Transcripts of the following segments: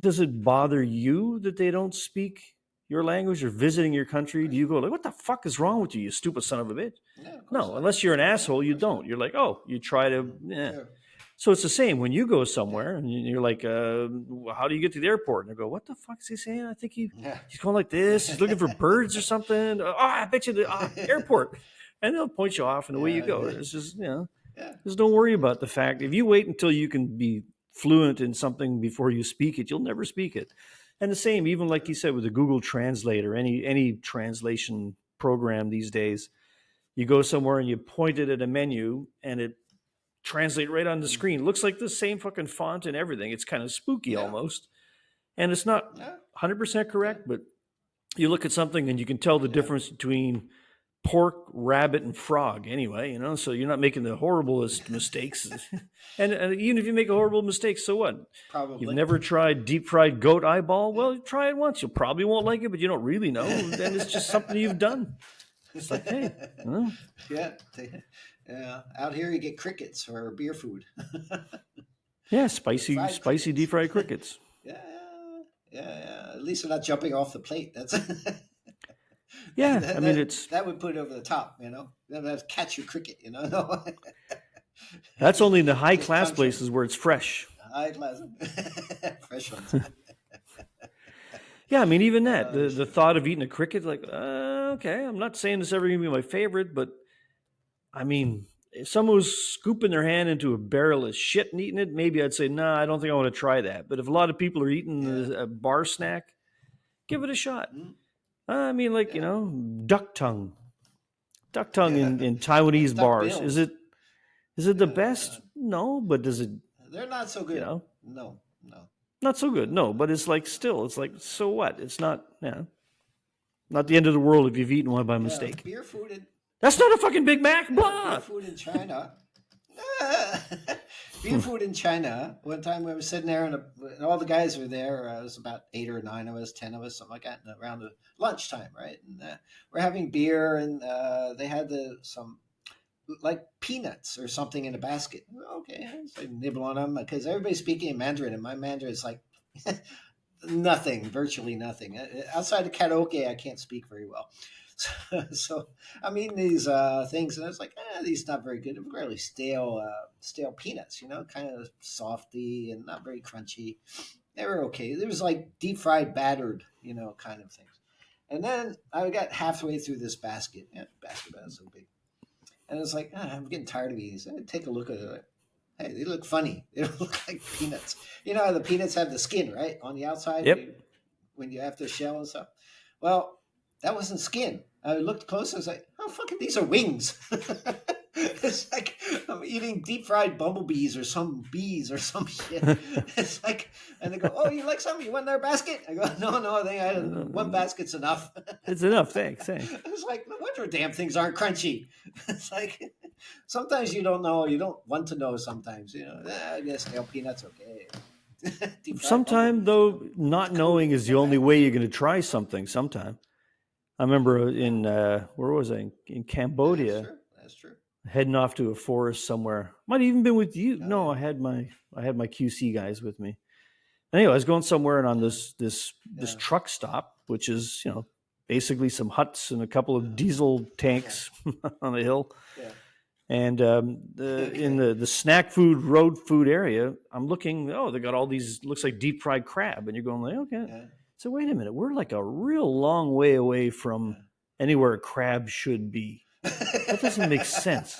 does it bother you that they don't speak your language or visiting your country? Do you go like, what the fuck is wrong with you, you stupid son of a bitch? Yeah, of course No, not. unless you're an Yeah, asshole, of you course don't. not. You're like, oh, you try to, yeah. Yeah, So it's the same when you go yeah, somewhere and you're like, how do you get to the airport? And I go, what the fuck is he saying? I think yeah. he's going like this. He's looking for birds or something. Oh, I bet you the airport. And they'll point you off and away you go. Yeah, It's just, yeah, just don't worry about the fact. If you wait until you can be fluent in something before you speak it, you'll never speak it. And the same, even like you said, with the Google Translate or any translation program these days, you go somewhere and you point it at a menu and it translate right on the mm, screen. It looks like the same fucking font and everything. It's kind of spooky yeah, almost. And it's not yeah, 100% yeah, correct, but you look at something and you can tell the yeah. difference between pork, rabbit, and frog anyway, so you're not making the horriblest mistakes. And even if you make a horrible mistake, so what? You've Probably. never tried deep fried goat eyeball? Well, try it once. You probably won't like it, but you don't really know. Then it's just something you've done. It's like, hey, Yeah, yeah. Out here, you get crickets for beer food. yeah, Fried spicy deep crickets. fried crickets. Yeah, yeah. At least they're not jumping off the plate. That's Yeah, I that, mean, that, it's that would put it over the top. That catch your cricket. No, that's only in the high just class punch them. places where it's fresh. High class, fresh ones. Yeah, I mean, even that, Oh the shit. thought of eating a cricket, like, okay, I'm not saying this ever going to be my favorite, but I mean, if someone was scooping their hand into a barrel of shit and eating it, maybe I'd say, nah, I don't think I want to try that. But if a lot of people are eating Yeah. a bar snack, give it a shot. Mm, I mean, like, yeah. duck tongue. Duck tongue Yeah. in Taiwanese Duck bars. bills. Is it the Yeah. best? No, but does it, They're not so you good. know, No. No. not so good. No. No, but it's like still, it's like, so what? It's not, not the end of the world if you've eaten one by Yeah. mistake. Beer food in That's not a fucking Big Mac. beer Blah. food in China. Beer food in China. One time we were sitting there, and all the guys were there. It was about 8 or 9 of us, 10 of us, something like that, around the lunchtime, right? And we're having beer, and they had some like peanuts or something in a basket. Okay, so I nibble on them because everybody's speaking in Mandarin, and my Mandarin is like nothing, virtually nothing. Outside of karaoke, I can't speak very well. So I'm eating these things, and I was like, these not very good. It was really stale peanuts, kind of softy and not very crunchy. They were okay. It was like deep fried, battered, kind of things. And then I got halfway through this basket. Yeah, basket about so big, and it's like, I'm getting tired of these. I take a look at it. Hey, they look funny. They don't look like peanuts. You know how the peanuts have the skin, right? On the outside Yep. when you have the shell and stuff. Well, that wasn't skin. I looked closer. I was like, oh, fucking, these are wings. It's like I'm eating deep fried bumblebees or some bees or some shit. It's like, and they go, oh, you like some? You want their basket? I go, no, one basket's enough. It's enough. Thanks. I was like, no wonder damn things aren't crunchy. It's like, sometimes you don't know. You don't want to know sometimes. I guess stale peanuts, okay. Deep fried Sometime bumblebees, though, not knowing is the only way you're going to try something. Sometime. I remember in where was I in That's Cambodia, true. That's true. heading off to a forest somewhere. Might have even been with you. Oh, No, yeah. I had my QC guys with me. Anyway, I was going somewhere and on this Yeah. truck stop, which is basically some huts and a couple of diesel tanks on a hill. Yeah. And in Okay. the snack food, road food area, I'm looking. Oh, they got all these. Looks like deep fried crab, and you're going like, okay. Yeah. So wait a minute, we're like a real long way away from Yeah. anywhere a crab should be. That doesn't make sense.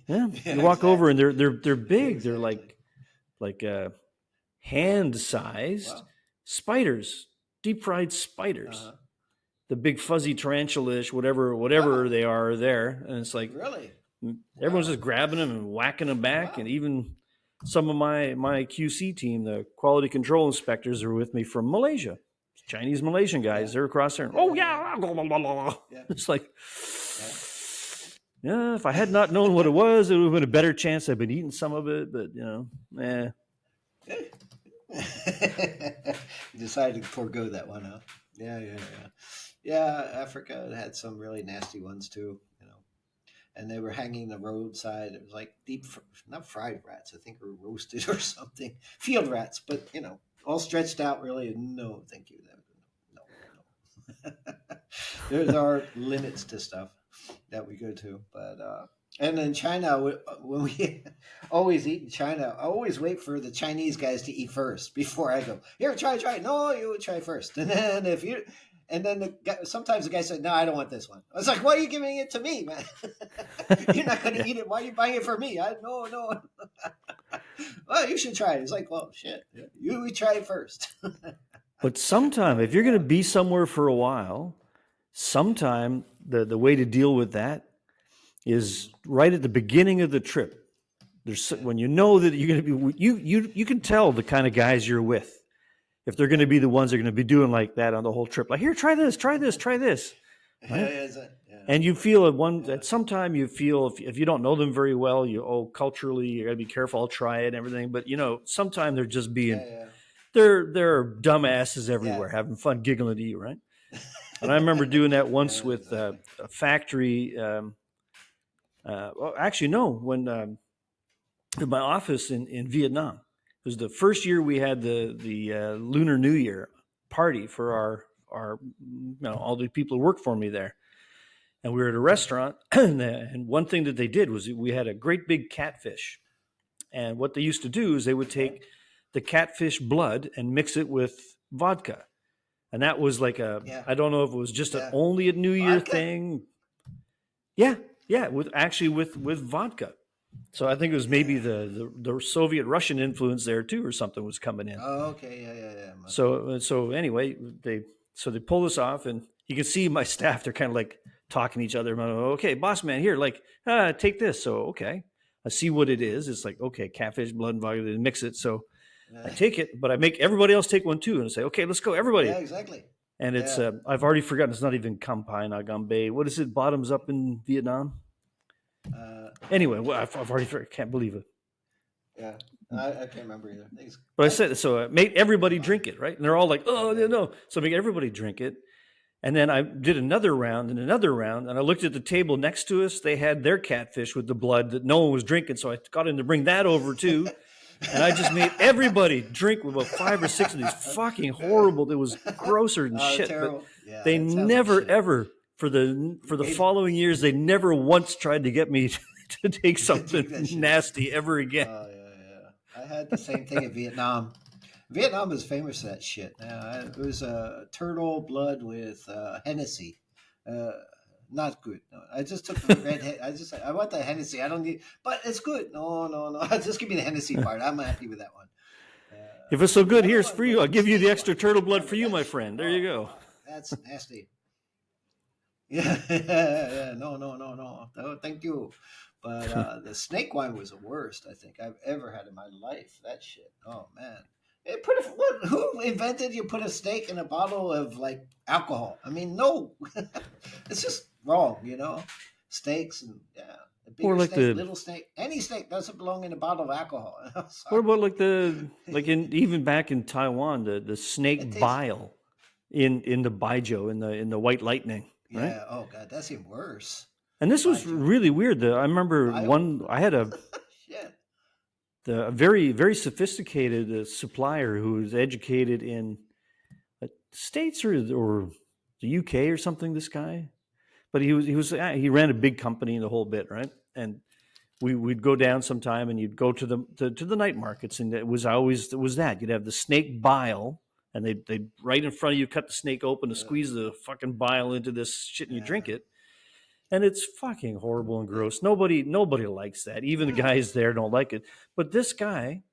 Yeah, Yeah, you walk over exactly. and they're big. They're Exactly. like hand-sized Wow. spiders, deep fried spiders. Uh-huh. The big fuzzy tarantula-ish, whatever Wow. they are there, and it's like Really? everyone's Wow. just grabbing them and whacking them back, and Wow. even some of my QC team, the quality control inspectors, are with me from Malaysia. Chinese Malaysian guys, Yeah. they're across there. And, Yeah. oh Yeah. yeah, blah, blah, blah, blah. Yeah. It's like, Yeah. yeah. If I had not known what it was, it would have been a better chance I'd been eating some of it. But Decided to forego that one, huh? Yeah. Yeah, Africa had some really nasty ones too, and they were hanging the roadside. It was like not fried rats. I think were roasted or something. Field rats, but all stretched out. Really, no, thank you. No, no. There are limits to stuff that we go to, but and in China, when we always eat in China, I always wait for the Chinese guys to eat first before I go. Here, try. No, you try first, and then if you. And then sometimes the guy said, "No, I don't want this one." I was like, "Why are you giving it to me, man? You're not going to eat it. Why are you buying it for me?" No. Well, you should try it. It's like, well, shit. You try it first. But sometime, if you're going to be somewhere for a while, sometime the way to deal with that is right at the beginning of the trip. There's when you know that you're going to be you can tell the kind of guys you're with if they're going to be the ones that are going to be doing like that on the whole trip. Like, here, try this, try this. Right? And you feel at some time you feel if you don't know them very well, culturally you got to be careful. I'll try it and everything, but sometimes they're just being they're dumbasses everywhere, having fun giggling to you, right? And I remember doing that once with a factory. Well, actually, no, when in my office in Vietnam, it was the first year we had the Lunar New Year party for our all the people who worked for me there. And we were at a restaurant, and one thing that they did was we had a great big catfish. And what they used to do is they would take the catfish blood and mix it with vodka. And that was like I don't know if it was just only a New Year thing. Yeah, with vodka. So I think it was maybe the Soviet Russian influence there too, or something was coming in. Oh, okay, yeah. So anyway, they pull this off, and you can see my staff. They're kind of like talking to each other. Okay, boss man, here, like, take this. So okay, I see what it is. It's like, okay, catfish, blood, and vodka. They mix it. So I take it, but I make everybody else take one too, and I say, okay, let's go, everybody. Yeah, exactly. And it's I've already forgotten. It's not even Kampai Nagambe. What is it? Bottoms up in Vietnam. Anyway, I've already forgotten. Can't believe it. Yeah, I can't remember either. But I said so. I made everybody drink it, right? And they're all like, "Oh no!" So I make everybody drink it. And then I did another round, and I looked at the table next to us. They had their catfish with the blood that no one was drinking, so I got in to bring that over too. And I just made everybody drink with about 5 or 6 of these fucking horrible. It was grosser than shit. Terrible. But they never ever for the following years they never once tried to get me to take something nasty ever again. I had the same thing in Vietnam. Vietnam is famous for that shit. It was turtle blood with Hennessy. Not good. No, I just took the red. I want the Hennessy. I don't need, but it's good. No. Just give me the Hennessy part. I'm happy with that one. If it's so good, here's for you. I'll give you the extra turtle blood for you, my friend. There you go. That's nasty. Yeah. No, thank you. But the snake wine was the worst I think I've ever had in my life. That shit. Oh man. Who invented you put a snake in a bottle of like alcohol? I mean, no, it's just wrong, Steaks and a bigger like snake, little snake, any snake doesn't belong in a bottle of alcohol. What about even back in Taiwan, the snake bile in the baijiu in the white lightning? Right? Yeah. Oh god, that's even worse. And this was really weird. I remember I had a. A very, very sophisticated supplier who was educated in the States or the UK or something. This guy, but he ran a big company and the whole bit, right? And we'd go down sometime, and you'd go to the night markets, and it was that you'd have the snake bile, and they right in front of you cut the snake open to squeeze the fucking bile into this shit, and you drink it. And it's fucking horrible and gross. Nobody likes that. Even the guys there don't like it. But this guy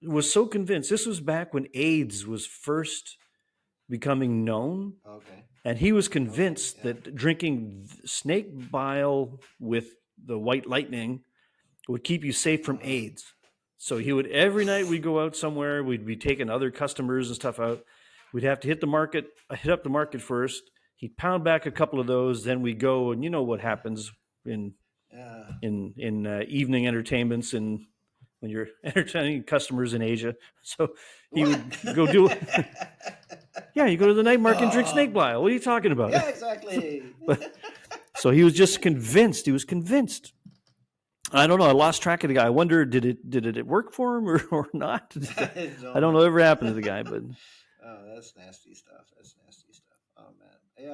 was so convinced. This was back when AIDS was first becoming known. Okay. And he was convinced that drinking snake bile with the white lightning would keep you safe from AIDS. So he would, every night we'd go out somewhere, we'd be taking other customers and stuff out. We'd have to hit up the market first. He'd pound back a couple of those, then we go, and you know what happens in evening entertainments and when you're entertaining customers in Asia. So he would go do it. Yeah, you go to the night market and drink snake bile. What are you talking about? Yeah, exactly. So he was just convinced. He was convinced. I don't know. I lost track of the guy. I wonder did it work for him or not? I I don't don't know know. whatever happened to the guy, but Oh, that's nasty stuff. That's nasty stuff. Oh man. Yeah.